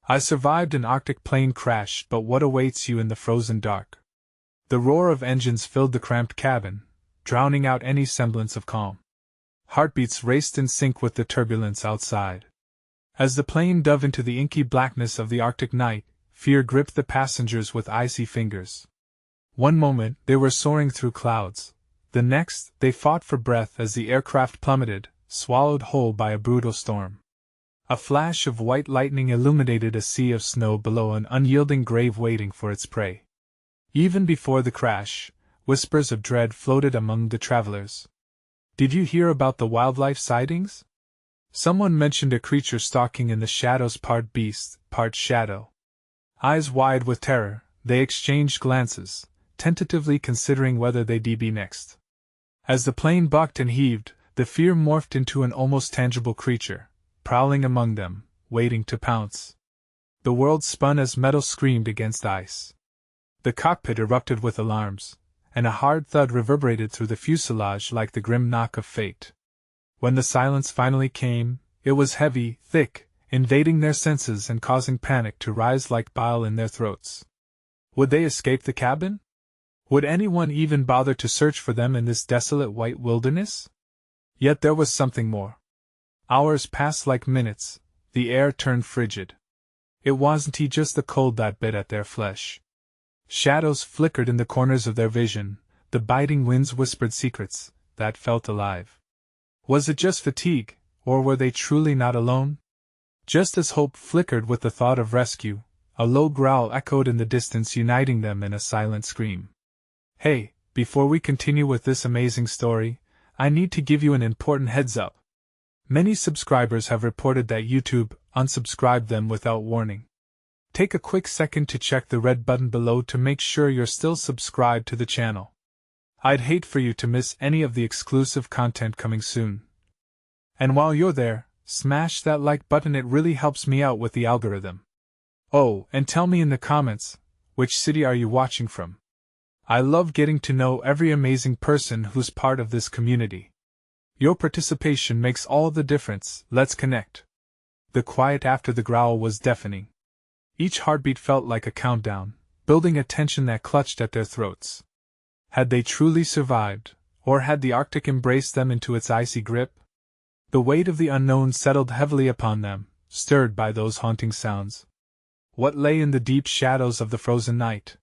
I survived an Arctic plane crash, but what awaits you in the frozen dark? The roar of engines filled the cramped cabin, drowning out any semblance of calm. Heartbeats raced in sync with the turbulence outside. As the plane dove into the inky blackness of the Arctic night, fear gripped the passengers with icy fingers. One moment, they were soaring through clouds. The next, they fought for breath as the aircraft plummeted, swallowed whole by a brutal storm. A flash of white lightning illuminated a sea of snow below, an unyielding grave waiting for its prey. Even before the crash, whispers of dread floated among the travelers. Did you hear about the wildlife sightings? Someone mentioned a creature stalking in the shadows, part beast, part shadow. Eyes wide with terror, they exchanged glances, tentatively considering whether they'd be next. As the plane bucked and heaved, the fear morphed into an almost tangible creature, prowling among them, waiting to pounce. The world spun as metal screamed against ice. The cockpit erupted with alarms, and a hard thud reverberated through the fuselage like the grim knock of fate. When the silence finally came, it was heavy, thick, invading their senses and causing panic to rise like bile in their throats. Would they escape the cabin? Would anyone even bother to search for them in this desolate white wilderness? Yet there was something more. Hours passed like minutes, the air turned frigid. It wasn't just the cold that bit at their flesh. Shadows flickered in the corners of their vision, the biting winds whispered secrets that felt alive. Was it just fatigue, or were they truly not alone? Just as hope flickered with the thought of rescue, a low growl echoed in the distance, uniting them in a silent scream. Hey, before we continue with this amazing story, I need to give you an important heads up. Many subscribers have reported that YouTube unsubscribed them without warning. Take a quick second to check the red button below to make sure you're still subscribed to the channel. I'd hate for you to miss any of the exclusive content coming soon. And while you're there, smash that like button, it really helps me out with the algorithm. Oh, and tell me in the comments, which city are you watching from? I love getting to know every amazing person who's part of this community. Your participation makes all the difference. Let's connect. The quiet after the growl was deafening. Each heartbeat felt like a countdown, building a tension that clutched at their throats. Had they truly survived, or had the Arctic embraced them into its icy grip? The weight of the unknown settled heavily upon them, stirred by those haunting sounds. What lay in the deep shadows of the frozen night?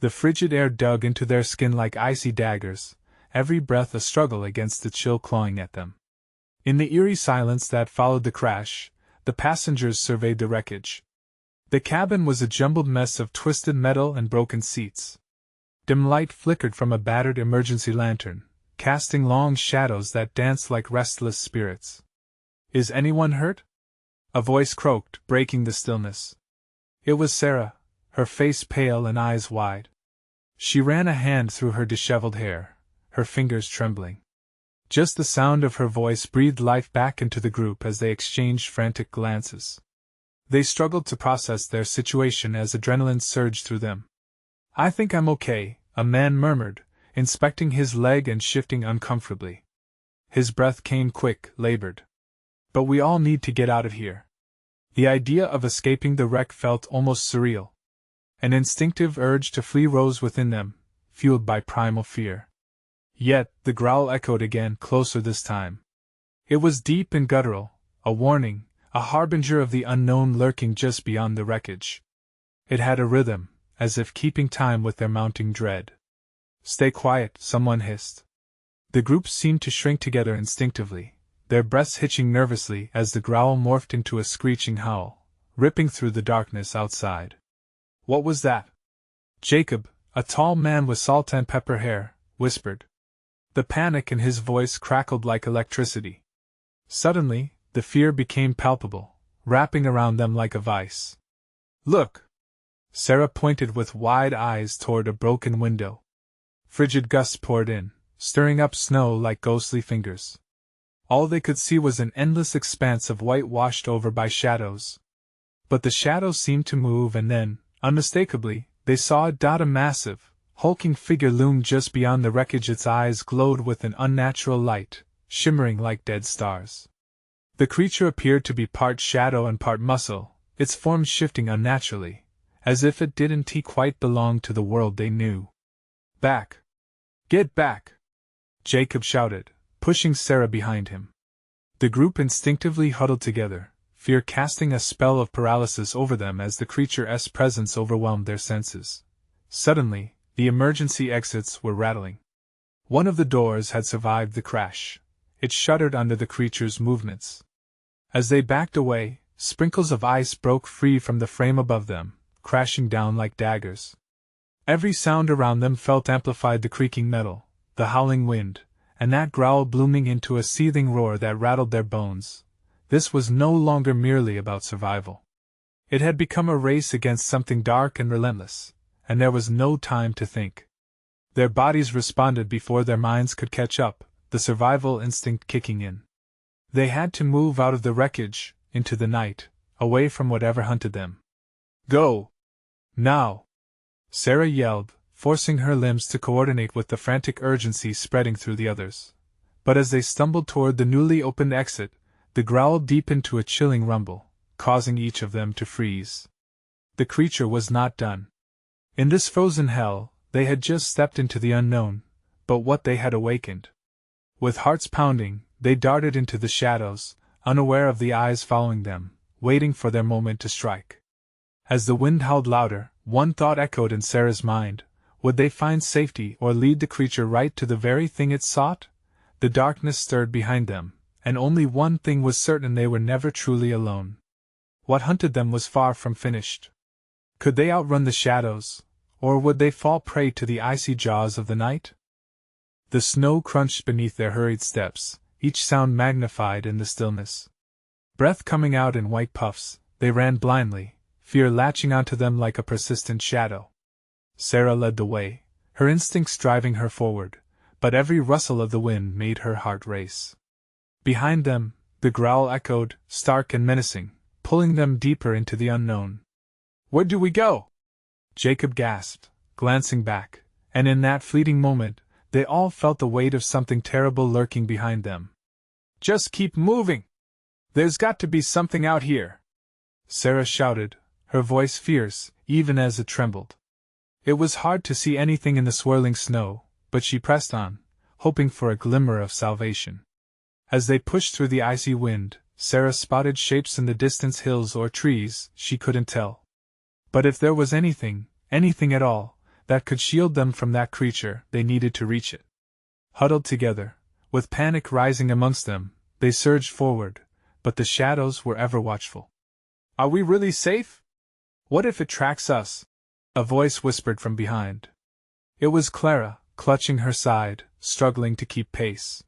The frigid air dug into their skin like icy daggers, every breath a struggle against the chill clawing at them. In the eerie silence that followed the crash, the passengers surveyed the wreckage. The cabin was a jumbled mess of twisted metal and broken seats. Dim light flickered from a battered emergency lantern, casting long shadows that danced like restless spirits. Is anyone hurt? A voice croaked, breaking the stillness. It was Sarah, her face pale and eyes wide. She ran a hand through her disheveled hair, her fingers trembling. Just the sound of her voice breathed life back into the group as they exchanged frantic glances. They struggled to process their situation as adrenaline surged through them. I think I'm okay, a man murmured, inspecting his leg and shifting uncomfortably. His breath came quick, labored. But we all need to get out of here. The idea of escaping the wreck felt almost surreal. An instinctive urge to flee rose within them, fueled by primal fear. Yet, the growl echoed again, closer this time. It was deep and guttural, a warning, a harbinger of the unknown lurking just beyond the wreckage. It had a rhythm, as if keeping time with their mounting dread. Stay quiet, someone hissed. The group seemed to shrink together instinctively, their breaths hitching nervously as the growl morphed into a screeching howl, ripping through the darkness outside. What was that? Jacob, a tall man with salt and pepper hair, whispered. The panic in his voice crackled like electricity. Suddenly, the fear became palpable, wrapping around them like a vice. Look! Sarah pointed with wide eyes toward a broken window. Frigid gusts poured in, stirring up snow like ghostly fingers. All they could see was an endless expanse of white washed over by shadows. But the shadows seemed to move, and then, unmistakably, they saw a massive, hulking figure loom just beyond the wreckage. Its eyes glowed with an unnatural light, shimmering like dead stars. The creature appeared to be part shadow and part muscle, its form shifting unnaturally, as if it didn't quite belong to the world they knew. Back! Get back! Jacob shouted, pushing Sarah behind him. The group instinctively huddled together, fear casting a spell of paralysis over them as the creature's presence overwhelmed their senses. Suddenly, the emergency exits were rattling. One of the doors had survived the crash. It shuddered under the creature's movements. As they backed away, sprinkles of ice broke free from the frame above them, crashing down like daggers. Every sound around them felt amplified: the creaking metal, the howling wind, and that growl blooming into a seething roar that rattled their bones. This was no longer merely about survival. It had become a race against something dark and relentless, and there was no time to think. Their bodies responded before their minds could catch up, the survival instinct kicking in. They had to move out of the wreckage, into the night, away from whatever hunted them. Go! Now! Sarah yelled, forcing her limbs to coordinate with the frantic urgency spreading through the others. But as they stumbled toward the newly opened exit, the growl deepened to a chilling rumble, causing each of them to freeze. The creature was not done. In this frozen hell, they had just stepped into the unknown, but what they had awakened. With hearts pounding, they darted into the shadows, unaware of the eyes following them, waiting for their moment to strike. As the wind howled louder, one thought echoed in Sarah's mind: would they find safety or lead the creature right to the very thing it sought? The darkness stirred behind them, and only one thing was certain: they were never truly alone. What hunted them was far from finished. Could they outrun the shadows, or would they fall prey to the icy jaws of the night? The snow crunched beneath their hurried steps, each sound magnified in the stillness. Breath coming out in white puffs, they ran blindly, fear latching onto them like a persistent shadow. Sarah led the way, her instincts driving her forward, but every rustle of the wind made her heart race. Behind them, the growl echoed, stark and menacing, pulling them deeper into the unknown. Where do we go? Jacob gasped, glancing back, and in that fleeting moment, they all felt the weight of something terrible lurking behind them. Just keep moving! There's got to be something out here! Sarah shouted, her voice fierce, even as it trembled. It was hard to see anything in the swirling snow, but she pressed on, hoping for a glimmer of salvation. As they pushed through the icy wind, Sarah spotted shapes in the distant hills or trees, she couldn't tell. But if there was anything at all, that could shield them from that creature, they needed to reach it. Huddled together, with panic rising amongst them, they surged forward, but the shadows were ever watchful. Are we really safe? What if it tracks us? A voice whispered from behind. It was Clara, clutching her side, struggling to keep pace.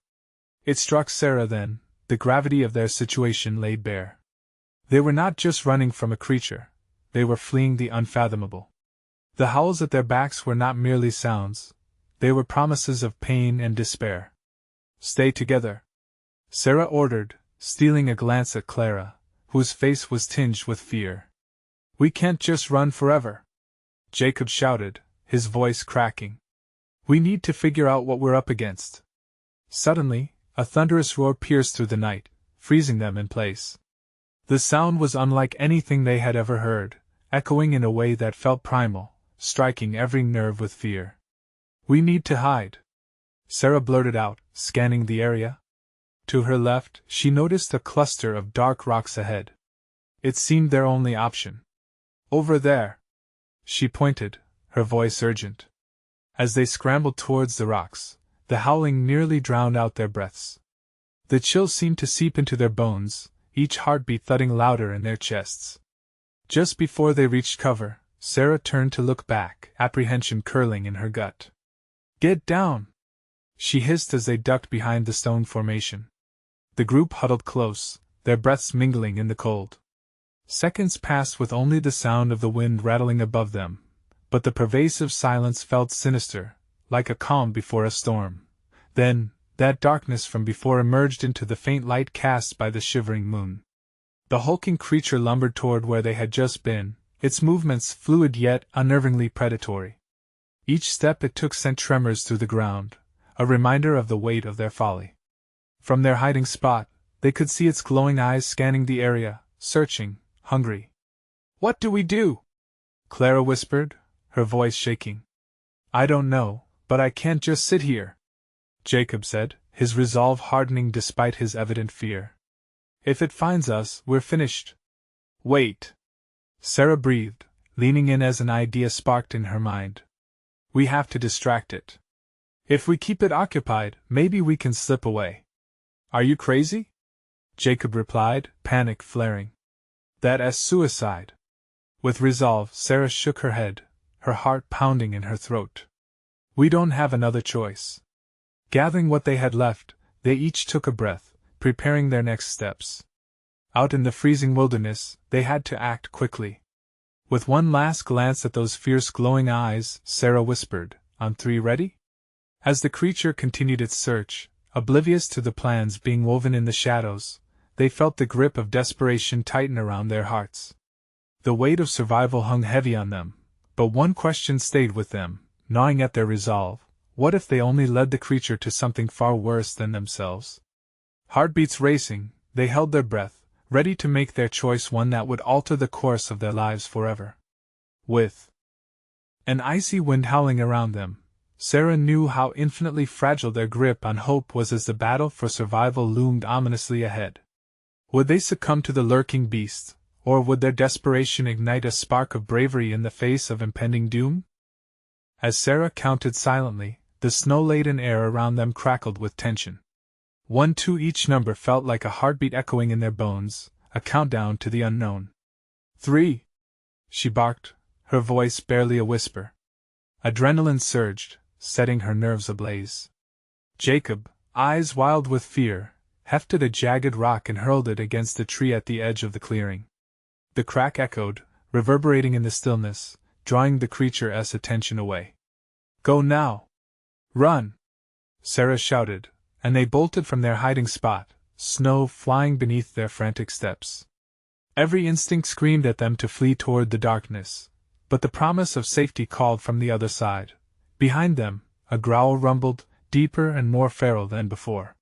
It struck Sarah then, the gravity of their situation laid bare. They were not just running from a creature, they were fleeing the unfathomable. The howls at their backs were not merely sounds, they were promises of pain and despair. Stay together, Sarah ordered, stealing a glance at Clara, whose face was tinged with fear. We can't just run forever, Jacob shouted, his voice cracking. We need to figure out what we're up against. Suddenly, a thunderous roar pierced through the night, freezing them in place. The sound was unlike anything they had ever heard, echoing in a way that felt primal, striking every nerve with fear. We need to hide, Sarah blurted out, scanning the area. To her left, she noticed a cluster of dark rocks ahead. It seemed their only option. Over there, she pointed, her voice urgent. As they scrambled towards the rocks, the howling nearly drowned out their breaths. The chill seemed to seep into their bones, each heartbeat thudding louder in their chests. Just before they reached cover, Sarah turned to look back, apprehension curling in her gut. Get down! She hissed as they ducked behind the stone formation. The group huddled close, their breaths mingling in the cold. Seconds passed with only the sound of the wind rattling above them, but the pervasive silence felt sinister, like a calm before a storm. Then, that darkness from before emerged into the faint light cast by the shivering moon. The hulking creature lumbered toward where they had just been, its movements fluid yet unnervingly predatory. Each step it took sent tremors through the ground, a reminder of the weight of their folly. From their hiding spot, they could see its glowing eyes scanning the area, searching, hungry. What do we do? Clara whispered, her voice shaking. I don't know, but I can't just sit here, Jacob said, his resolve hardening despite his evident fear. If it finds us, we're finished. Wait. Sarah breathed, leaning in as an idea sparked in her mind. We have to distract it. If we keep it occupied, maybe we can slip away. Are you crazy? Jacob replied, panic flaring. That's suicide. With resolve, Sarah shook her head, her heart pounding in her throat. We don't have another choice. Gathering what they had left, they each took a breath, preparing their next steps. Out in the freezing wilderness, they had to act quickly. With one last glance at those fierce glowing eyes, Sarah whispered, On three, ready? As the creature continued its search, oblivious to the plans being woven in the shadows, they felt the grip of desperation tighten around their hearts. The weight of survival hung heavy on them, but one question stayed with them, gnawing at their resolve: what if they only led the creature to something far worse than themselves? Heartbeats racing, they held their breath, ready to make their choice one that would alter the course of their lives forever. With an icy wind howling around them, Sarah knew how infinitely fragile their grip on hope was as the battle for survival loomed ominously ahead. Would they succumb to the lurking beast, or would their desperation ignite a spark of bravery in the face of impending doom? As Sarah counted silently, the snow-laden air around them crackled with tension. 1, 2, each number felt like a heartbeat echoing in their bones, a countdown to the unknown. 3, she barked, her voice barely a whisper. Adrenaline surged, setting her nerves ablaze. Jacob, eyes wild with fear, hefted a jagged rock and hurled it against the tree at the edge of the clearing. The crack echoed, reverberating in the stillness, drawing the creature's attention away. Go now! Run! Sarah shouted, and they bolted from their hiding spot, snow flying beneath their frantic steps. Every instinct screamed at them to flee toward the darkness, but the promise of safety called from the other side. Behind them, a growl rumbled, deeper and more feral than before.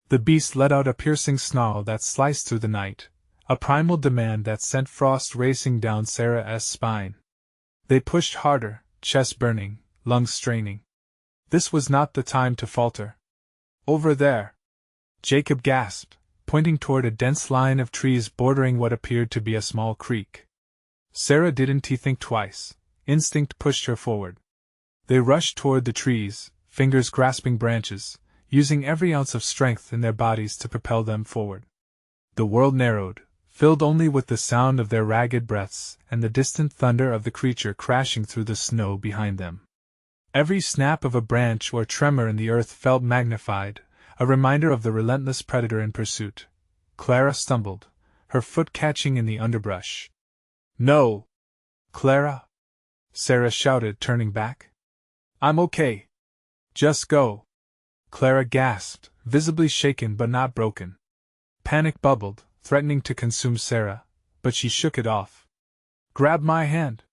The beast let out a piercing snarl that sliced through the night, a primal demand that sent frost racing down Sarah's spine. They pushed harder, chest burning, lungs straining. This was not the time to falter. Over there! Jacob gasped, pointing toward a dense line of trees bordering what appeared to be a small creek. Sarah didn't think twice. Instinct pushed her forward. They rushed toward the trees, fingers grasping branches, using every ounce of strength in their bodies to propel them forward. The world narrowed, filled only with the sound of their ragged breaths and the distant thunder of the creature crashing through the snow behind them. Every snap of a branch or tremor in the earth felt magnified, a reminder of the relentless predator in pursuit. Clara stumbled, her foot catching in the underbrush. No! Clara! Sarah shouted, turning back. I'm okay. Just go. Clara gasped, visibly shaken but not broken. Panic bubbled, threatening to consume Sarah, but she shook it off. Grab my hand!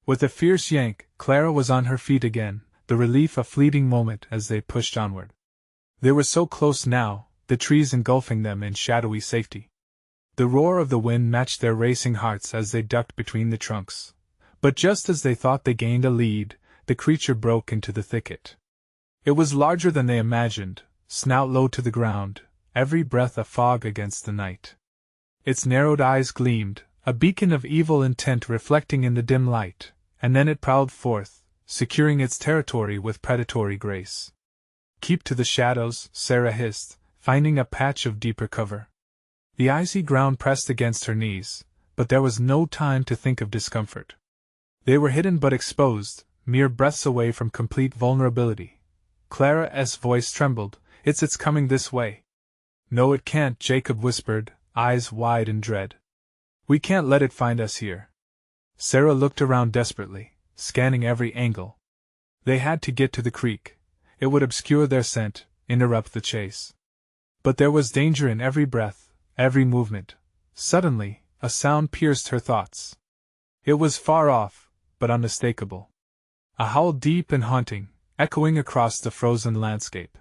With a fierce yank, Clara was on her feet again, the relief a fleeting moment as they pushed onward. They were so close now, the trees engulfing them in shadowy safety. The roar of the wind matched their racing hearts as they ducked between the trunks. But just as they thought they gained a lead, the creature broke into the thicket. It was larger than they imagined, snout low to the ground, every breath a fog against the night. Its narrowed eyes gleamed, a beacon of evil intent reflecting in the dim light, and then it prowled forth, securing its territory with predatory grace. Keep to the shadows, Sarah hissed, finding a patch of deeper cover. The icy ground pressed against her knees, but there was no time to think of discomfort. They were hidden but exposed, mere breaths away from complete vulnerability. Clara's voice trembled. It's coming this way. No, it can't, Jacob whispered, eyes wide in dread. We can't let it find us here. Sarah looked around desperately, scanning every angle. They had to get to the creek. It would obscure their scent, interrupt the chase. But there was danger in every breath, every movement. Suddenly, a sound pierced her thoughts. It was far off, but unmistakable. A howl deep and haunting, echoing across the frozen landscape.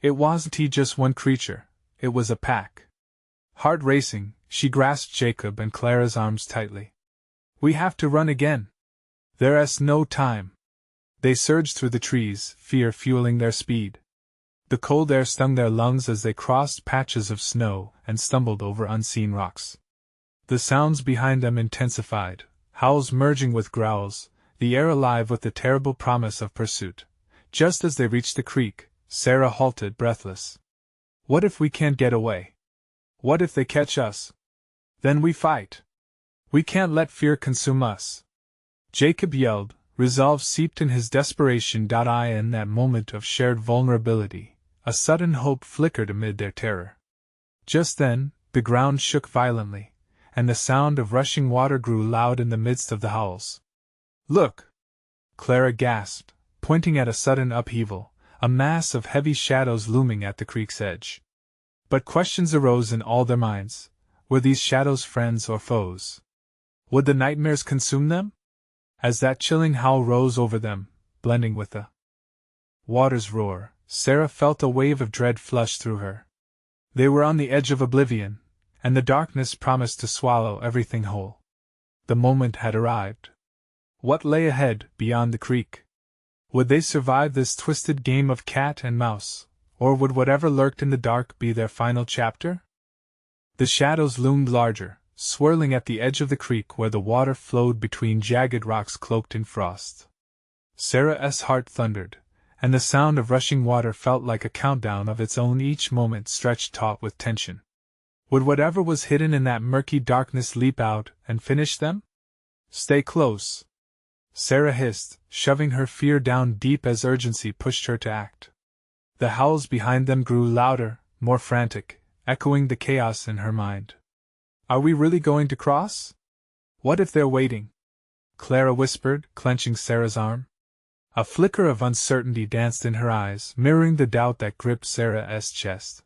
It wasn't just one creature, it was a pack. Heart racing, she grasped Jacob and Clara's arms tightly. We have to run again. There's no time. They surged through the trees, fear fueling their speed. The cold air stung their lungs as they crossed patches of snow and stumbled over unseen rocks. The sounds behind them intensified, howls merging with growls, the air alive with the terrible promise of pursuit. Just as they reached the creek, Sarah halted, breathless. What if we can't get away? What if they catch us? Then we fight. We can't let fear consume us. Jacob yelled, resolve seeped in his desperation. In that moment of shared vulnerability, a sudden hope flickered amid their terror. Just then, the ground shook violently, and the sound of rushing water grew loud in the midst of the howls. Look! Clara gasped, pointing at a sudden upheaval, a mass of heavy shadows looming at the creek's edge. But questions arose in all their minds. Were these shadows friends or foes? Would the nightmares consume them? As that chilling howl rose over them, blending with the water's roar, Sarah felt a wave of dread flush through her. They were on the edge of oblivion, and the darkness promised to swallow everything whole. The moment had arrived. What lay ahead, beyond the creek? Would they survive this twisted game of cat and mouse, or would whatever lurked in the dark be their final chapter? The shadows loomed larger, swirling at the edge of the creek where the water flowed between jagged rocks cloaked in frost. Sarah's heart thundered, and the sound of rushing water felt like a countdown of its own, each moment stretched taut with tension. Would whatever was hidden in that murky darkness leap out and finish them? Stay close, Sarah hissed, shoving her fear down deep as urgency pushed her to act. The howls behind them grew louder, more frantic, echoing the chaos in her mind. Are we really going to cross? What if they're waiting? Clara whispered, clenching Sarah's arm. A flicker of uncertainty danced in her eyes, mirroring the doubt that gripped Sarah's chest.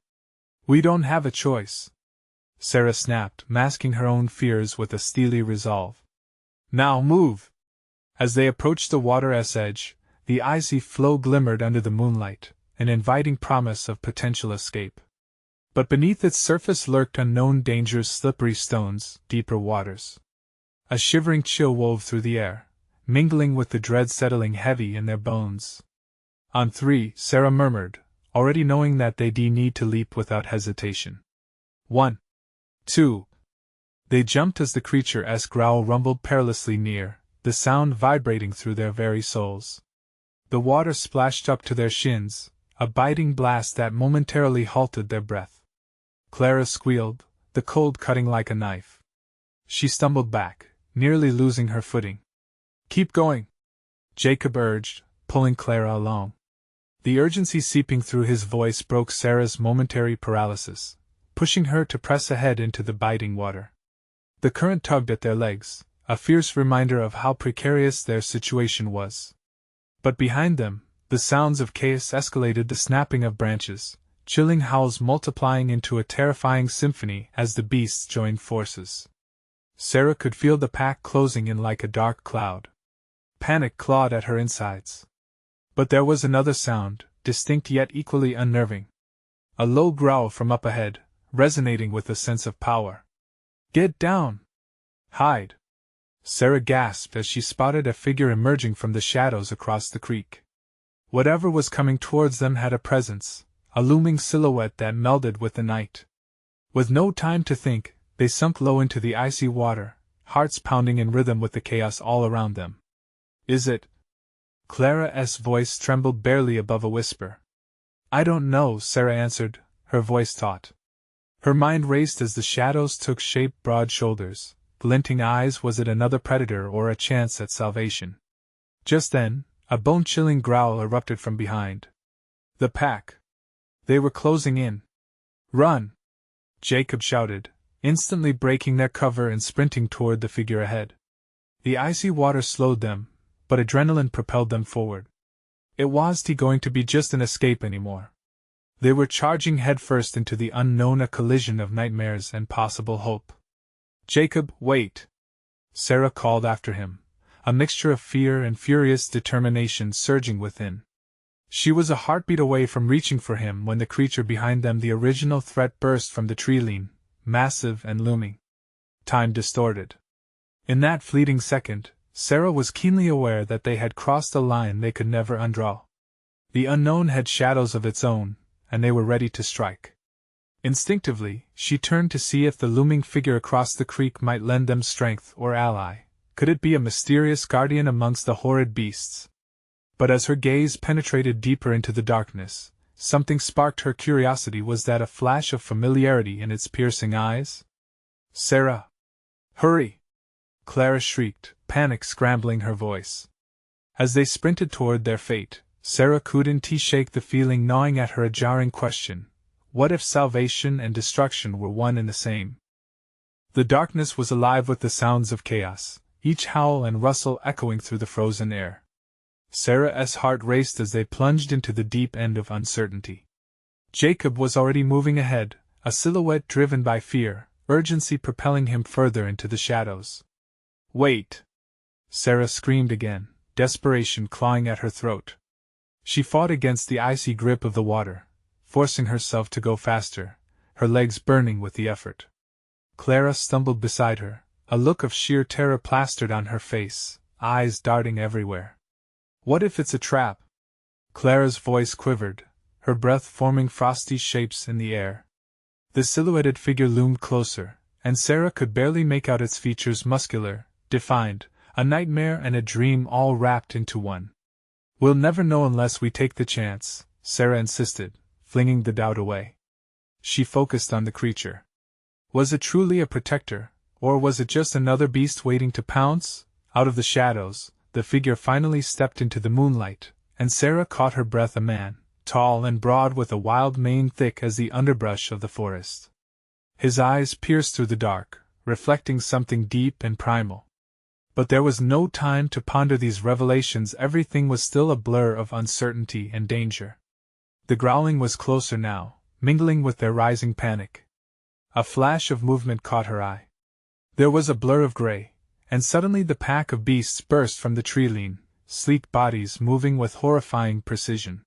We don't have a choice, Sarah snapped, masking her own fears with a steely resolve. Now move! As they approached the water's edge, the icy floe glimmered under the moonlight, an inviting promise of potential escape. But beneath its surface lurked unknown dangers, slippery stones, deeper waters. A shivering chill wove through the air, mingling with the dread settling heavy in their bones. On three, Sarah murmured, already knowing that they'd need to leap without hesitation. 1, 2. They jumped as the creature's growl rumbled perilously near, the sound vibrating through their very souls. The water splashed up to their shins, a biting blast that momentarily halted their breath. Clara squealed, the cold cutting like a knife. She stumbled back, nearly losing her footing. Keep going, Jacob urged, pulling Clara along. The urgency seeping through his voice broke Sarah's momentary paralysis, pushing her to press ahead into the biting water. The current tugged at their legs, a fierce reminder of how precarious their situation was. But behind them, the sounds of chaos escalated, the snapping of branches, chilling howls multiplying into a terrifying symphony as the beasts joined forces. Sarah could feel the pack closing in like a dark cloud. Panic clawed at her insides. But there was another sound, distinct yet equally unnerving. A low growl from up ahead, resonating with a sense of power. Get down! Hide! Sarah gasped as she spotted a figure emerging from the shadows across the creek. Whatever was coming towards them had a presence, a looming silhouette that melded with the night. With no time to think, they sunk low into the icy water, hearts pounding in rhythm with the chaos all around them. Is it? Clara's voice trembled barely above a whisper. I don't know, Sarah answered, her voice taut. Her mind raced as the shadows took shape, broad shoulders, glinting eyes. Was it another predator or a chance at salvation? Just then, a bone-chilling growl erupted from behind. The pack. They were closing in. Run! Jacob shouted, instantly breaking their cover and sprinting toward the figure ahead. The icy water slowed them, but adrenaline propelled them forward. It wasn't going to be just an escape anymore. They were charging headfirst into the unknown, a collision of nightmares and possible hope. Jacob, wait! Sarah called after him, a mixture of fear and furious determination surging within. She was a heartbeat away from reaching for him when the creature behind them, the original threat, burst from the tree, lean, massive and looming. Time distorted. In that fleeting second, Sarah was keenly aware that they had crossed a line they could never undraw. The unknown had shadows of its own, and they were ready to strike. Instinctively, she turned to see if the looming figure across the creek might lend them strength or ally. Could it be a mysterious guardian amongst the horrid beasts? But as her gaze penetrated deeper into the darkness, something sparked her curiosity. Was that a flash of familiarity in its piercing eyes? "Sarah! Hurry!" Clara shrieked, panic scrambling her voice. As they sprinted toward their fate, Sarah couldn't shake the feeling gnawing at her, a jarring question. What if salvation and destruction were one and the same? The darkness was alive with the sounds of chaos, each howl and rustle echoing through the frozen air. Sarah's heart raced as they plunged into the deep end of uncertainty. Jacob was already moving ahead, a silhouette driven by fear, urgency propelling him further into the shadows. "Wait!" Sarah screamed again, desperation clawing at her throat. She fought against the icy grip of the water, forcing herself to go faster, her legs burning with the effort. Clara stumbled beside her, a look of sheer terror plastered on her face, eyes darting everywhere. "What if it's a trap?" Clara's voice quivered, her breath forming frosty shapes in the air. The silhouetted figure loomed closer, and Sarah could barely make out its features, muscular, defined, a nightmare and a dream all wrapped into one. "We'll never know unless we take the chance," Sarah insisted, flinging the doubt away. She focused on the creature. Was it truly a protector, or was it just another beast waiting to pounce? Out of the shadows, the figure finally stepped into the moonlight, and Sarah caught her breath. A man, tall and broad with a wild mane thick as the underbrush of the forest. His eyes pierced through the dark, reflecting something deep and primal. But there was no time to ponder these revelations. Everything was still a blur of uncertainty and danger. The growling was closer now, mingling with their rising panic. A flash of movement caught her eye. There was a blur of gray, and suddenly the pack of beasts burst from the tree, lean, sleek bodies moving with horrifying precision.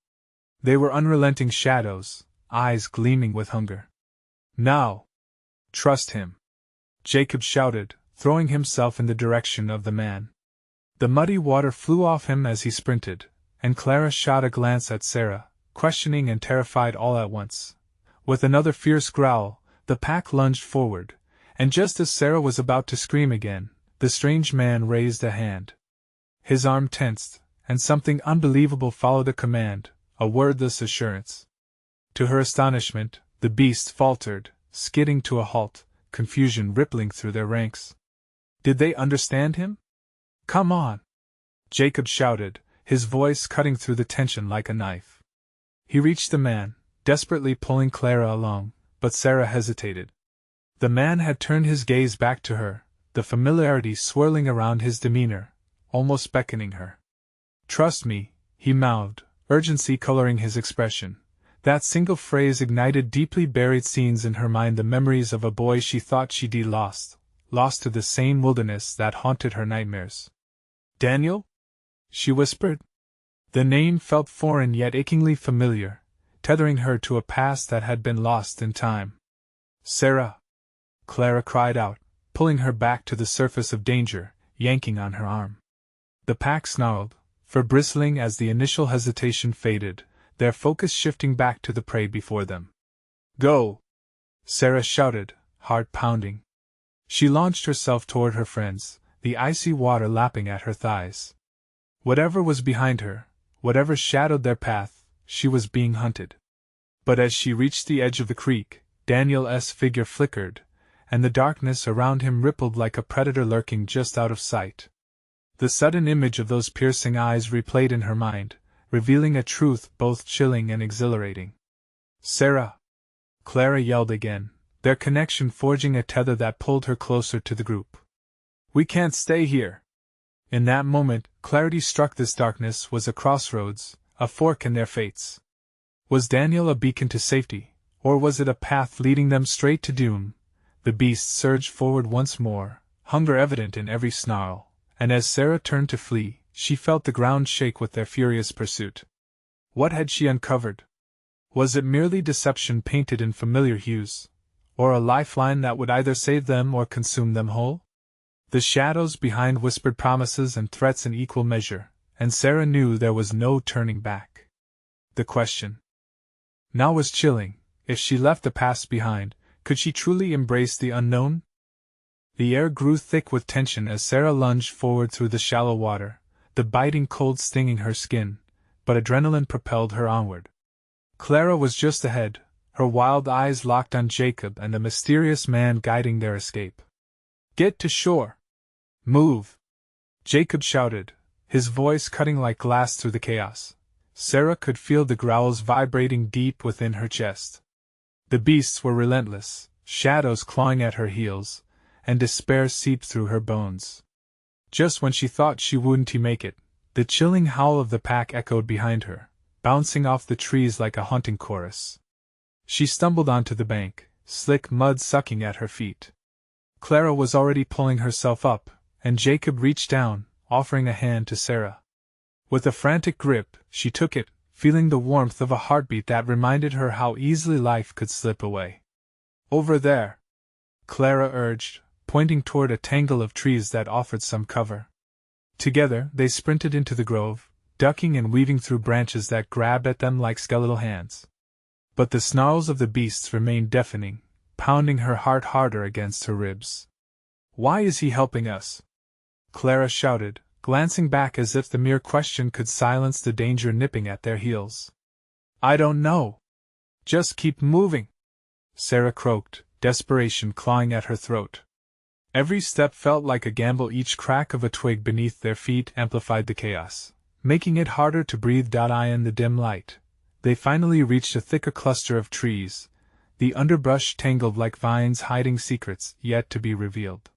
They were unrelenting shadows, eyes gleaming with hunger. "Now! Trust him!" Jacob shouted, throwing himself in the direction of the man. The muddy water flew off him as he sprinted, and Clara shot a glance at Sarah, questioning and terrified all at once. With another fierce growl, the pack lunged forward, and just as Sarah was about to scream again, the strange man raised a hand. His arm tensed, and something unbelievable followed, a command, a wordless assurance. To her astonishment, the beasts faltered, skidding to a halt, confusion rippling through their ranks. Did they understand him? "Come on!" Jacob shouted, his voice cutting through the tension like a knife. He reached the man, desperately pulling Clara along, but Sarah hesitated. The man had turned his gaze back to her, the familiarity swirling around his demeanor, almost beckoning her. "Trust me," he mouthed, urgency coloring his expression. That single phrase ignited deeply buried scenes in her mind, the memories of a boy she thought she'd lost to the same wilderness that haunted her nightmares. "Daniel?" she whispered. The name felt foreign yet achingly familiar, tethering her to a past that had been lost in time. "Sarah!" Clara cried out, pulling her back to the surface of danger, yanking on her arm. The pack snarled, fur bristling as the initial hesitation faded, their focus shifting back to the prey before them. "Go!" Sarah shouted, heart pounding. She launched herself toward her friends, the icy water lapping at her thighs. Whatever was behind her, whatever shadowed their path, she was being hunted. But as she reached the edge of the creek, Daniel's figure flickered, and the darkness around him rippled like a predator lurking just out of sight. The sudden image of those piercing eyes replayed in her mind, revealing a truth both chilling and exhilarating. "Sarah!" Clara yelled again, their connection forging a tether that pulled her closer to the group. "We can't stay here!" In that moment, clarity struck. This darkness was a crossroads, a fork in their fates. Was Daniel a beacon to safety, or was it a path leading them straight to doom? The beasts surged forward once more, hunger evident in every snarl, and as Sarah turned to flee, she felt the ground shake with their furious pursuit. What had she uncovered? Was it merely deception painted in familiar hues, or a lifeline that would either save them or consume them whole? The shadows behind whispered promises and threats in equal measure, and Sarah knew there was no turning back. The question now was chilling. If she left the past behind, could she truly embrace the unknown? The air grew thick with tension as Sarah lunged forward through the shallow water, the biting cold stinging her skin, but adrenaline propelled her onward. Clara was just ahead, her wild eyes locked on Jacob and the mysterious man guiding their escape. "Get to shore! Move!" Jacob shouted, his voice cutting like glass through the chaos. Sarah could feel the growls vibrating deep within her chest. The beasts were relentless, shadows clawing at her heels, and despair seeped through her bones. Just when she thought she wouldn't make it, the chilling howl of the pack echoed behind her, bouncing off the trees like a haunting chorus. She stumbled onto the bank, slick mud sucking at her feet. Clara was already pulling herself up, and Jacob reached down, offering a hand to Sarah. With a frantic grip, she took it, feeling the warmth of a heartbeat that reminded her how easily life could slip away. "Over there," Clara urged, pointing toward a tangle of trees that offered some cover. Together, they sprinted into the grove, ducking and weaving through branches that grabbed at them like skeletal hands. But the snarls of the beasts remained deafening, pounding her heart harder against her ribs. "Why is he helping us?" Clara shouted, glancing back as if the mere question could silence the danger nipping at their heels. "I don't know. Just keep moving," Sarah croaked, desperation clawing at her throat. Every step felt like a gamble. Each crack of a twig beneath their feet amplified the chaos, making it harder to breathe. In the dim light, they finally reached a thicker cluster of trees, the underbrush tangled like vines hiding secrets yet to be revealed.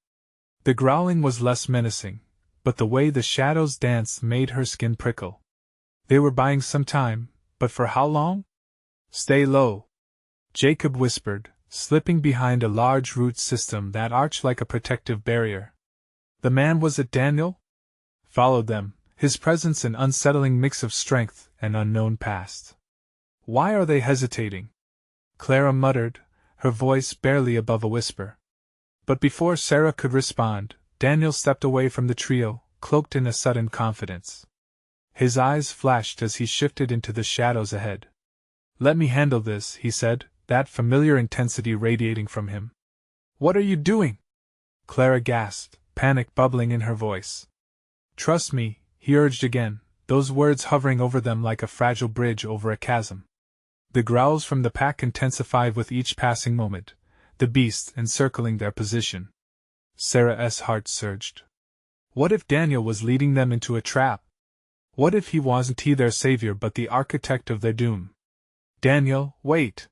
The growling was less menacing, but the way the shadows danced made her skin prickle. They were buying some time, but for how long? "Stay low," Jacob whispered, slipping behind a large root system that arched like a protective barrier. The man, was it Daniel? Followed them, his presence an unsettling mix of strength and unknown past. "Why are they hesitating?" Clara muttered, her voice barely above a whisper. But before Sarah could respond, Daniel stepped away from the trio, cloaked in a sudden confidence. His eyes flashed as he shifted into the shadows ahead. "Let me handle this," he said, that familiar intensity radiating from him. "What are you doing?" Clara gasped, panic bubbling in her voice. "Trust me," he urged again, those words hovering over them like a fragile bridge over a chasm. The growls from the pack intensified with each passing moment, the beasts encircling their position. Sarah's heart surged. What if Daniel was leading them into a trap? What if he wasn't their savior but the architect of their doom? "Daniel, wait!"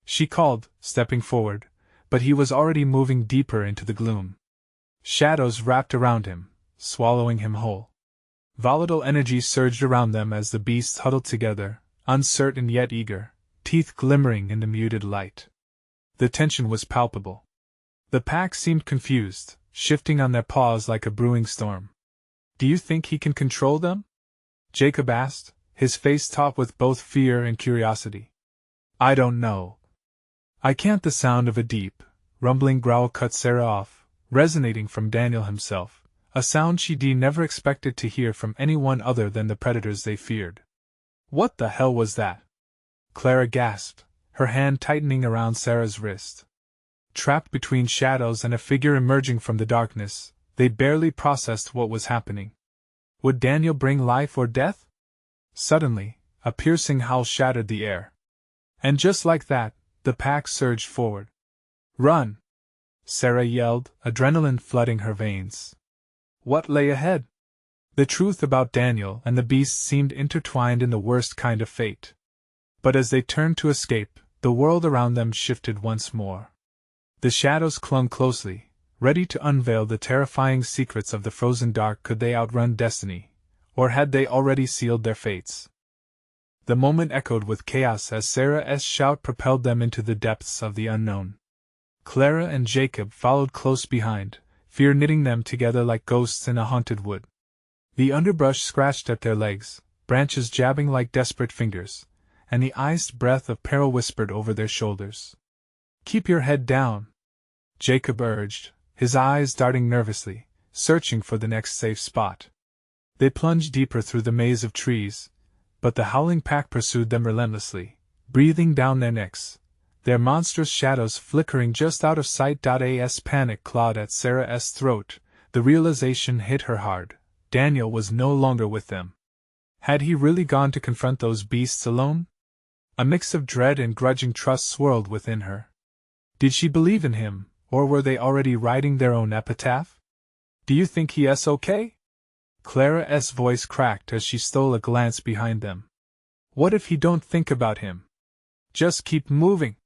she called, stepping forward, but he was already moving deeper into the gloom. Shadows wrapped around him, swallowing him whole. Volatile energy surged around them as the beasts huddled together, uncertain yet eager, teeth glimmering in the muted light. The tension was palpable. The pack seemed confused, shifting on their paws like a brewing storm. "Do you think he can control them?" Jacob asked, his face taut with both fear and curiosity. "I don't know. I can't." The sound of a deep, rumbling growl cut Sarah off, resonating from Daniel himself, a sound she'd never expected to hear from anyone other than the predators they feared. "What the hell was that?" Clara gasped, her hand tightening around Sarah's wrist. Trapped between shadows and a figure emerging from the darkness, they barely processed what was happening. Would Daniel bring life or death? Suddenly, a piercing howl shattered the air. And just like that, the pack surged forward. "Run!" Sarah yelled, adrenaline flooding her veins. What lay ahead? The truth about Daniel and the beast seemed intertwined in the worst kind of fate. But as they turned to escape, the world around them shifted once more. The shadows clung closely, ready to unveil the terrifying secrets of the frozen dark. Could they outrun destiny, or had they already sealed their fates? The moment echoed with chaos as Sarah's shout propelled them into the depths of the unknown. Clara and Jacob followed close behind, fear knitting them together like ghosts in a haunted wood. The underbrush scratched at their legs, branches jabbing like desperate fingers, and the iced breath of peril whispered over their shoulders. "Keep your head down," Jacob urged, his eyes darting nervously, searching for the next safe spot. They plunged deeper through the maze of trees, but the howling pack pursued them relentlessly, breathing down their necks, their monstrous shadows flickering just out of sight. As panic clawed at Sarah's throat, the realization hit her hard. Daniel was no longer with them. Had he really gone to confront those beasts alone? A mix of dread and grudging trust swirled within her. Did she believe in him, or were they already writing their own epitaph? "Do you think he's okay?" Clara's voice cracked as she stole a glance behind them. "What if he don't think about him?" "Just keep moving,"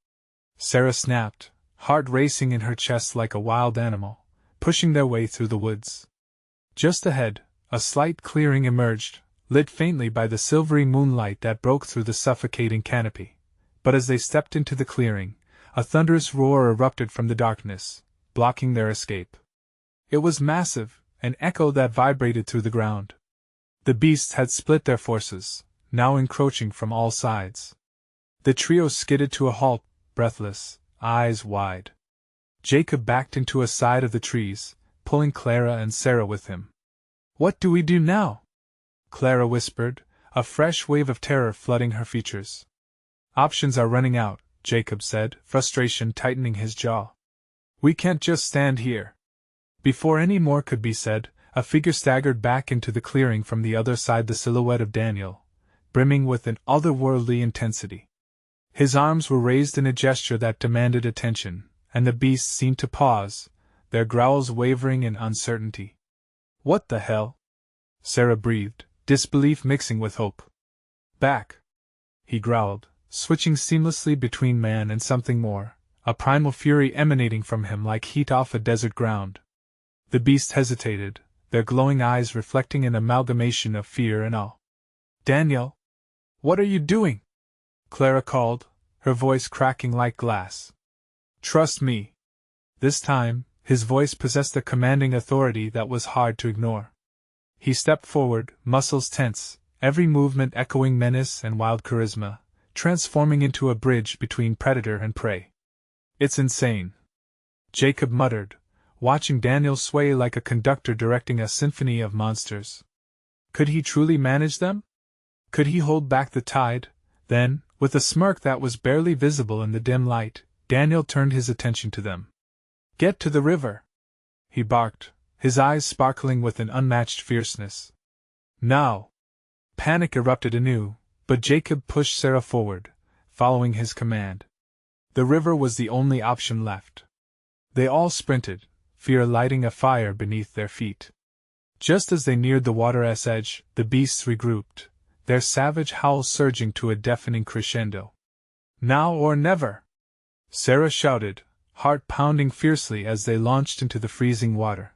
Sarah snapped, heart racing in her chest like a wild animal, pushing their way through the woods. Just ahead, a slight clearing emerged, lit faintly by the silvery moonlight that broke through the suffocating canopy. But as they stepped into the clearing, a thunderous roar erupted from the darkness, blocking their escape. It was massive, an echo that vibrated through the ground. The beasts had split their forces, now encroaching from all sides. The trio skidded to a halt, breathless, eyes wide. Jacob backed into a side of the trees, pulling Clara and Sarah with him. "What do we do now?" Clara whispered, a fresh wave of terror flooding her features. "Options are running out," Jacob said, frustration tightening his jaw. "We can't just stand here." Before any more could be said, a figure staggered back into the clearing from the other side, the silhouette of Daniel, brimming with an otherworldly intensity. His arms were raised in a gesture that demanded attention, and the beasts seemed to pause, their growls wavering in uncertainty. "What the hell?" Sarah breathed, disbelief mixing with hope. "Back!" he growled, switching seamlessly between man and something more, a primal fury emanating from him like heat off a desert ground. The beast hesitated, their glowing eyes reflecting an amalgamation of fear and awe. "Daniel! What are you doing?" Clara called, her voice cracking like glass. "Trust me." This time, his voice possessed a commanding authority that was hard to ignore. He stepped forward, muscles tense, every movement echoing menace and wild charisma, transforming into a bridge between predator and prey. "It's insane," Jacob muttered, watching Daniel sway like a conductor directing a symphony of monsters. Could he truly manage them? Could he hold back the tide? Then, with a smirk that was barely visible in the dim light, Daniel turned his attention to them. "Get to the river!" he barked, his eyes sparkling with an unmatched fierceness. "Now!" Panic erupted anew, but Jacob pushed Sarah forward, following his command. The river was the only option left. They all sprinted, fear lighting a fire beneath their feet. Just as they neared the water's edge, the beasts regrouped, their savage howls surging to a deafening crescendo. "Now or never!" Sarah shouted, heart pounding fiercely as they launched into the freezing water.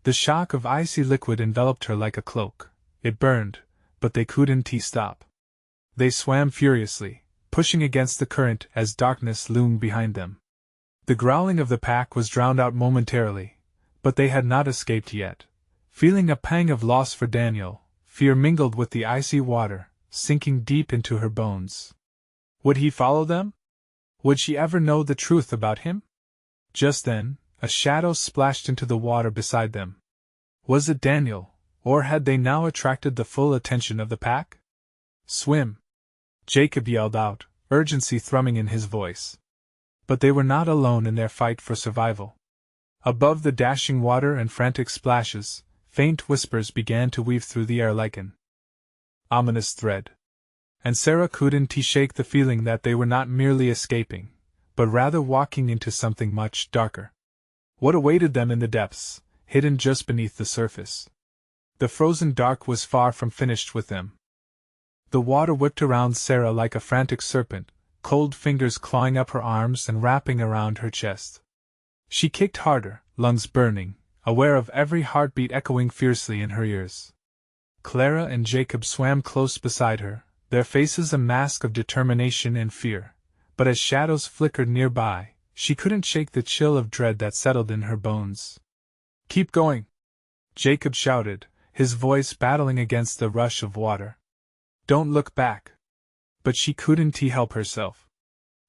The shock of icy liquid enveloped her like a cloak. It burned, but they couldn't stop. They swam furiously, pushing against the current as darkness loomed behind them. The growling of the pack was drowned out momentarily, but they had not escaped yet. Feeling a pang of loss for Daniel, fear mingled with the icy water, sinking deep into her bones. Would he follow them? Would she ever know the truth about him? Just then, a shadow splashed into the water beside them. Was it Daniel, or had they now attracted the full attention of the pack? "Swim!" Jacob yelled out, urgency thrumming in his voice. But they were not alone in their fight for survival. Above the dashing water and frantic splashes, faint whispers began to weave through the air like an ominous thread. And Sarah couldn't shake the feeling that they were not merely escaping, but rather walking into something much darker. What awaited them in the depths, hidden just beneath the surface? The frozen dark was far from finished with them. The water whipped around Sarah like a frantic serpent, cold fingers clawing up her arms and wrapping around her chest. She kicked harder, lungs burning, aware of every heartbeat echoing fiercely in her ears. Clara and Jacob swam close beside her, their faces a mask of determination and fear, but as shadows flickered nearby, she couldn't shake the chill of dread that settled in her bones. "Keep going!" Jacob shouted, his voice battling against the rush of water. "Don't look back!" But she couldn't help herself.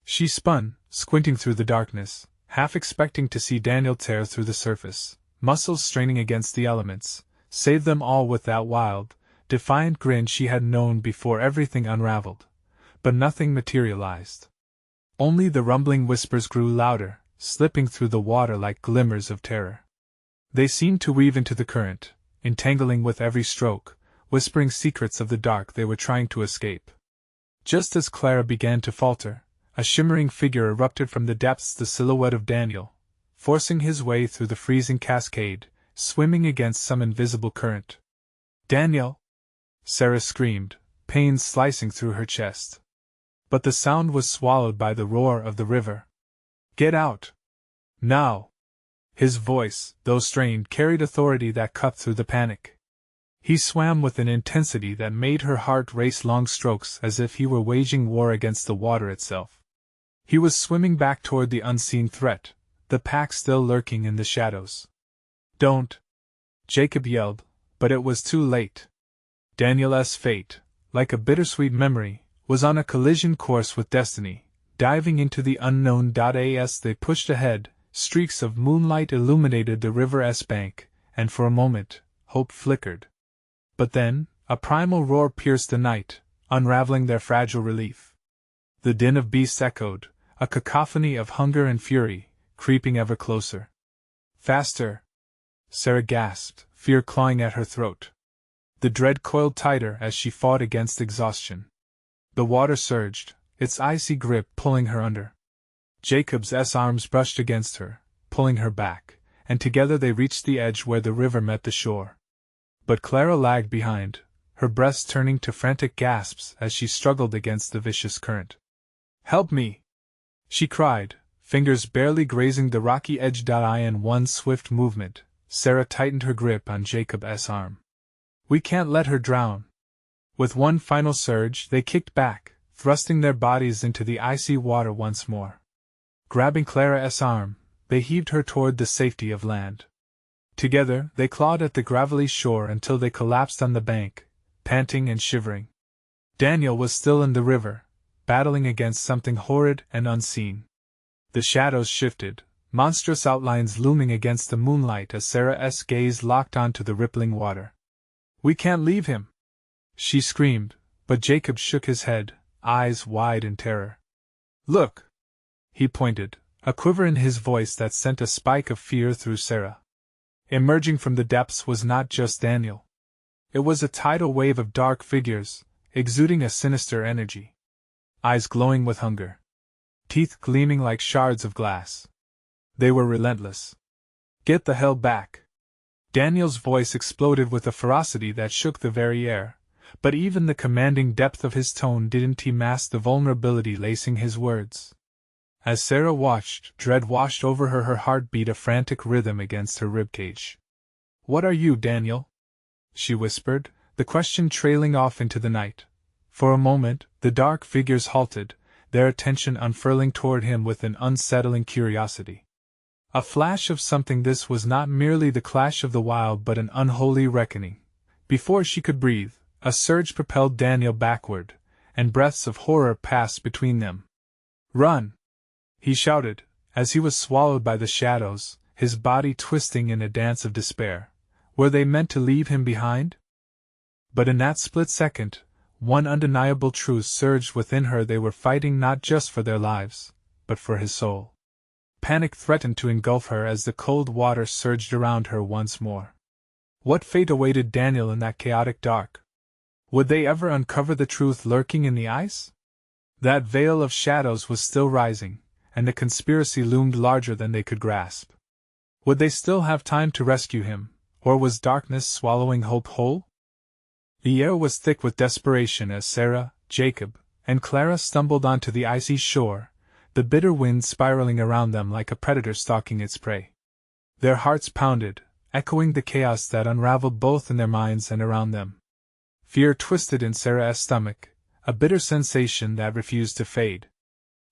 She spun, squinting through the darkness, half expecting to see Daniel tear through the surface, muscles straining against the elements, save them all with that wild, defiant grin she had known before everything unraveled. But nothing materialized. Only the rumbling whispers grew louder, slipping through the water like glimmers of terror. They seemed to weave into the current, entangling with every stroke, whispering secrets of the dark they were trying to escape. Just as Clara began to falter, a shimmering figure erupted from the depths, the silhouette of Daniel, forcing his way through the freezing cascade, swimming against some invisible current. "Daniel!" Sarah screamed, pain slicing through her chest. But the sound was swallowed by the roar of the river. "Get out! Now!" His voice, though strained, carried authority that cut through the panic. He swam with an intensity that made her heart race long strokes as if he were waging war against the water itself. He was swimming back toward the unseen threat, the pack still lurking in the shadows. "Don't!" Jacob yelled, but it was too late. Daniel's fate, like a bittersweet memory, was on a collision course with destiny. Diving into the unknown. As they pushed ahead, streaks of moonlight illuminated the river's bank, and for a moment, hope flickered. But then, a primal roar pierced the night, unraveling their fragile relief. The din of beasts echoed, a cacophony of hunger and fury, creeping ever closer. "Faster!" Sarah gasped, fear clawing at her throat. The dread coiled tighter as she fought against exhaustion. The water surged, its icy grip pulling her under. Jacob's arms brushed against her, pulling her back, and together they reached the edge where the river met the shore. But Clara lagged behind, her breast turning to frantic gasps as she struggled against the vicious current. "Help me!" she cried, fingers barely grazing the rocky edge. In one swift movement, Sarah tightened her grip on Jacob's arm. "We can't let her drown." With one final surge, they kicked back, thrusting their bodies into the icy water once more. Grabbing Clara's arm, they heaved her toward the safety of land. Together, they clawed at the gravelly shore until they collapsed on the bank, panting and shivering. Daniel was still in the river, battling against something horrid and unseen. The shadows shifted, monstrous outlines looming against the moonlight as Sarah's gaze locked onto the rippling water. "We can't leave him!" she screamed, but Jacob shook his head, eyes wide in terror. "Look!" he pointed, a quiver in his voice that sent a spike of fear through Sarah. Emerging from the depths was not just Daniel. It was a tidal wave of dark figures, exuding a sinister energy. Eyes glowing with hunger. Teeth gleaming like shards of glass. They were relentless. "Get the hell back!" Daniel's voice exploded with a ferocity that shook the very air, but even the commanding depth of his tone didn't mask the vulnerability lacing his words. As Sarah watched, dread washed over her, her heart beat a frantic rhythm against her ribcage. "What are you, Daniel?" she whispered, the question trailing off into the night. For a moment, the dark figures halted, their attention unfurling toward him with an unsettling curiosity. A flash of something. This was not merely the clash of the wild but an unholy reckoning. Before she could breathe, a surge propelled Daniel backward, and breaths of horror passed between them. "Run!" he shouted, as he was swallowed by the shadows, his body twisting in a dance of despair. Were they meant to leave him behind? But in that split second, one undeniable truth surged within her: they were fighting not just for their lives, but for his soul. Panic threatened to engulf her as the cold water surged around her once more. What fate awaited Daniel in that chaotic dark? Would they ever uncover the truth lurking in the ice? That veil of shadows was still rising, and the conspiracy loomed larger than they could grasp. Would they still have time to rescue him, or was darkness swallowing hope whole? The air was thick with desperation as Sarah, Jacob, and Clara stumbled onto the icy shore, the bitter wind spiraling around them like a predator stalking its prey. Their hearts pounded, echoing the chaos that unraveled both in their minds and around them. Fear twisted in Sarah's stomach, a bitter sensation that refused to fade.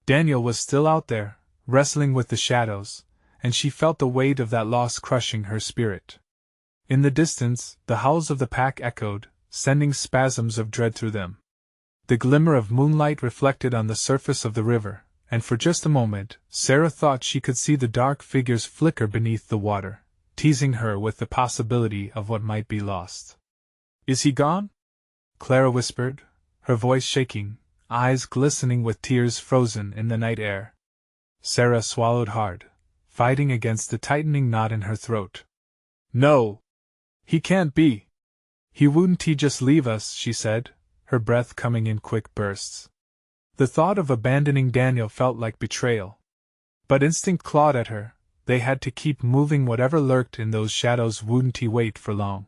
Daniel was still out there, wrestling with the shadows, and she felt the weight of that loss crushing her spirit. In the distance, the howls of the pack echoed, sending spasms of dread through them. The glimmer of moonlight reflected on the surface of the river, and for just a moment, Sarah thought she could see the dark figures flicker beneath the water, teasing her with the possibility of what might be lost. "Is he gone?" Clara whispered, her voice shaking, eyes glistening with tears frozen in the night air. Sarah swallowed hard, fighting against the tightening knot in her throat. "No! He can't be! Wouldn't he just leave us?" she said, her breath coming in quick bursts. The thought of abandoning Daniel felt like betrayal. But instinct clawed at her. They had to keep moving. Whatever lurked in those shadows wouldn't he wait for long.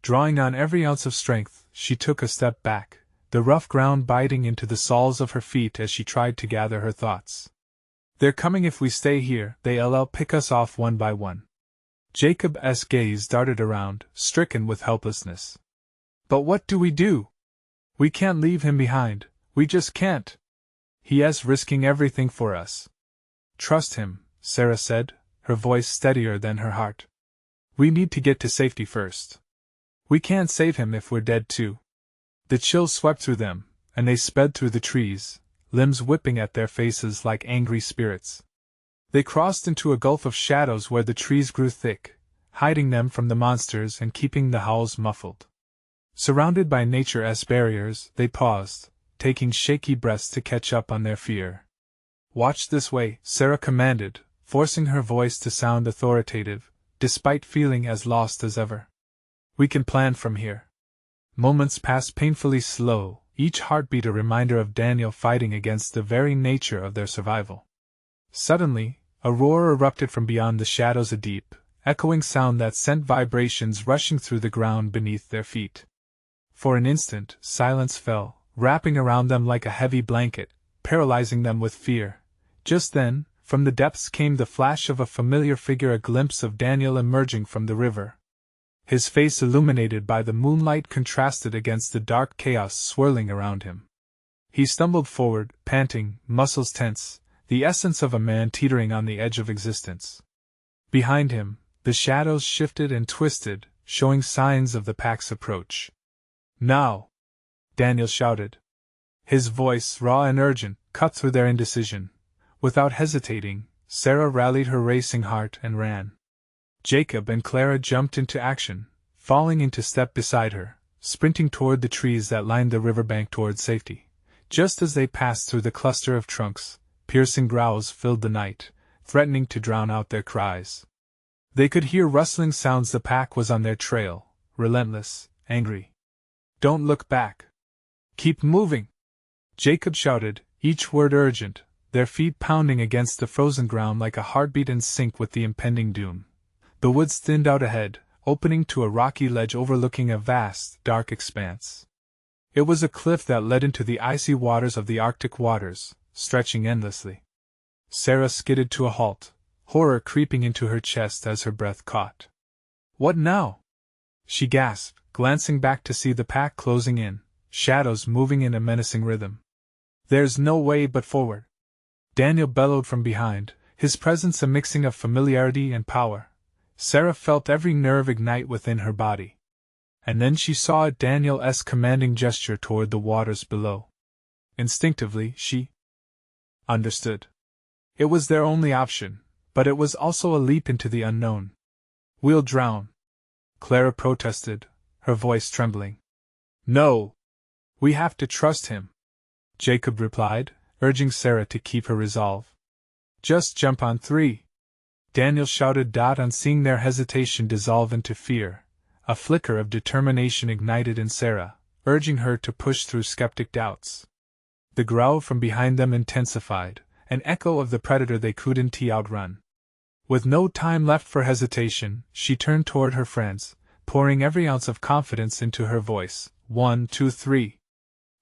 Drawing on every ounce of strength, she took a step back, the rough ground biting into the soles of her feet as she tried to gather her thoughts. "They're coming. If we stay here, they'll pick us off one by one." Jacob's gaze darted around, stricken with helplessness. "But what do we do? We can't leave him behind, we just can't. He is risking everything for us." "Trust him," Sarah said, her voice steadier than her heart. "We need to get to safety first. We can't save him if we're dead too." The chill swept through them, and they sped through the trees, limbs whipping at their faces like angry spirits. They crossed into a gulf of shadows where the trees grew thick, hiding them from the monsters and keeping the howls muffled. Surrounded by nature's barriers, they paused, taking shaky breaths to catch up on their fear. "Watch this way," Sarah commanded, forcing her voice to sound authoritative, despite feeling as lost as ever. "We can plan from here." Moments passed painfully slow, each heartbeat a reminder of Daniel fighting against the very nature of their survival. Suddenly, a roar erupted from beyond the shadows, a deep, echoing sound that sent vibrations rushing through the ground beneath their feet. For an instant, silence fell, wrapping around them like a heavy blanket, paralyzing them with fear. Just then, from the depths came the flash of a familiar figure, a glimpse of Daniel emerging from the river. His face, illuminated by the moonlight, contrasted against the dark chaos swirling around him. He stumbled forward, panting, muscles tense, the essence of a man teetering on the edge of existence. Behind him, the shadows shifted and twisted, showing signs of the pack's approach. "Now!" Daniel shouted. His voice, raw and urgent, cut through their indecision. Without hesitating, Sarah rallied her racing heart and ran. Jacob and Clara jumped into action, falling into step beside her, sprinting toward the trees that lined the riverbank toward safety. Just as they passed through the cluster of trunks, piercing growls filled the night, threatening to drown out their cries. They could hear rustling sounds. The pack was on their trail, relentless, angry. "Don't look back. Keep moving!" Jacob shouted, each word urgent, their feet pounding against the frozen ground like a heartbeat in sync with the impending doom. The woods thinned out ahead, opening to a rocky ledge overlooking a vast, dark expanse. It was a cliff that led into the icy waters of the Arctic waters, stretching endlessly. Sarah skidded to a halt, horror creeping into her chest as her breath caught. "What now?" she gasped, glancing back to see the pack closing in, shadows moving in a menacing rhythm. "There's no way but forward," Daniel bellowed from behind, his presence a mixing of familiarity and power. Sarah felt every nerve ignite within her body. And then she saw Daniel's commanding gesture toward the waters below. Instinctively, she understood. It was their only option, but it was also a leap into the unknown. "We'll drown," Clara protested, her voice trembling. "No! We have to trust him," Jacob replied, urging Sarah to keep her resolve. "Just jump on 3. Daniel shouted. On seeing their hesitation dissolve into fear, a flicker of determination ignited in Sarah, urging her to push through skeptic doubts. The growl from behind them intensified, an echo of the predator they couldn't outrun. With no time left for hesitation, she turned toward her friends, pouring every ounce of confidence into her voice. 1, 2, 3.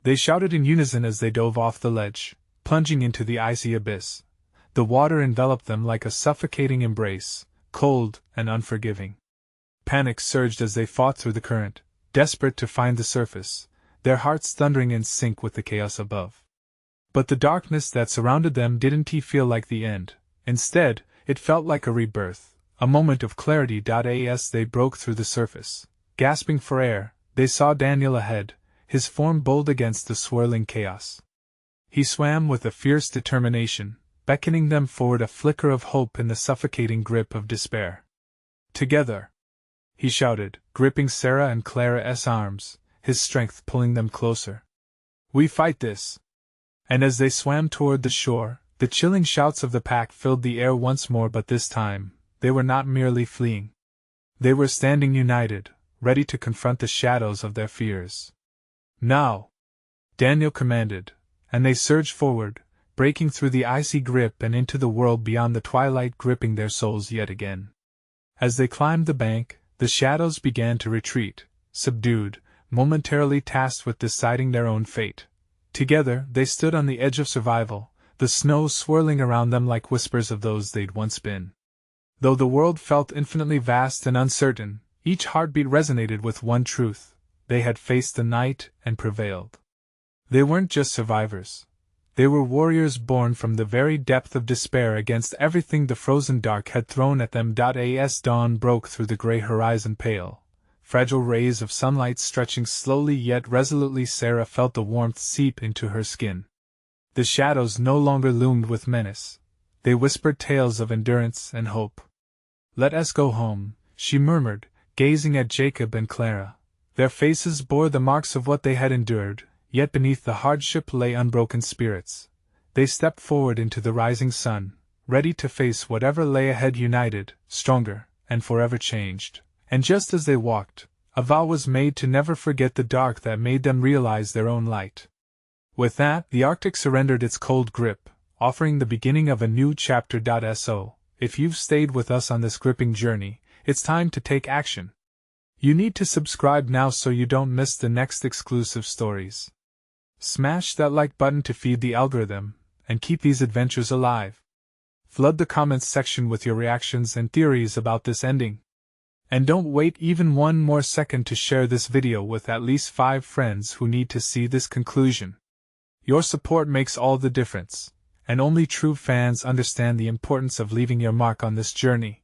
They shouted in unison as they dove off the ledge, plunging into the icy abyss. The water enveloped them like a suffocating embrace, cold and unforgiving. Panic surged as they fought through the current, desperate to find the surface, their hearts thundering in sync with the chaos above. But the darkness that surrounded them didn't feel like the end. Instead, it felt like a rebirth, a moment of clarity. As they broke through the surface, gasping for air, they saw Daniel ahead, his form bold against the swirling chaos. He swam with a fierce determination, beckoning them forward, a flicker of hope in the suffocating grip of despair. Together! He shouted, gripping Sarah and Clara's arms, his strength pulling them closer. We fight this! And as they swam toward the shore, the chilling shouts of the pack filled the air once more, but this time, they were not merely fleeing. They were standing united, ready to confront the shadows of their fears. Now! Daniel commanded, and they surged forward, breaking through the icy grip and into the world beyond, the twilight gripping their souls yet again. As they climbed the bank, the shadows began to retreat, subdued, momentarily tasked with deciding their own fate. Together, they stood on the edge of survival, the snow swirling around them like whispers of those they'd once been. Though the world felt infinitely vast and uncertain, each heartbeat resonated with one truth: they had faced the night and prevailed. They weren't just survivors. They were warriors born from the very depth of despair against everything the frozen dark had thrown at them. As dawn broke through the gray horizon, pale, fragile rays of sunlight stretching slowly yet resolutely, Sarah felt the warmth seep into her skin. The shadows no longer loomed with menace. They whispered tales of endurance and hope. Let us go home, she murmured, gazing at Jacob and Clara. Their faces bore the marks of what they had endured, yet beneath the hardship lay unbroken spirits. They stepped forward into the rising sun, ready to face whatever lay ahead, united, stronger, and forever changed. And just as they walked, a vow was made to never forget the dark that made them realize their own light. With that, the Arctic surrendered its cold grip, offering the beginning of a new chapter. So, if you've stayed with us on this gripping journey, it's time to take action. You need to subscribe now so you don't miss the next exclusive stories. Smash that like button to feed the algorithm, and keep these adventures alive. Flood the comments section with your reactions and theories about this ending. And don't wait even one more second to share this video with at least 5 friends who need to see this conclusion. Your support makes all the difference, and only true fans understand the importance of leaving your mark on this journey.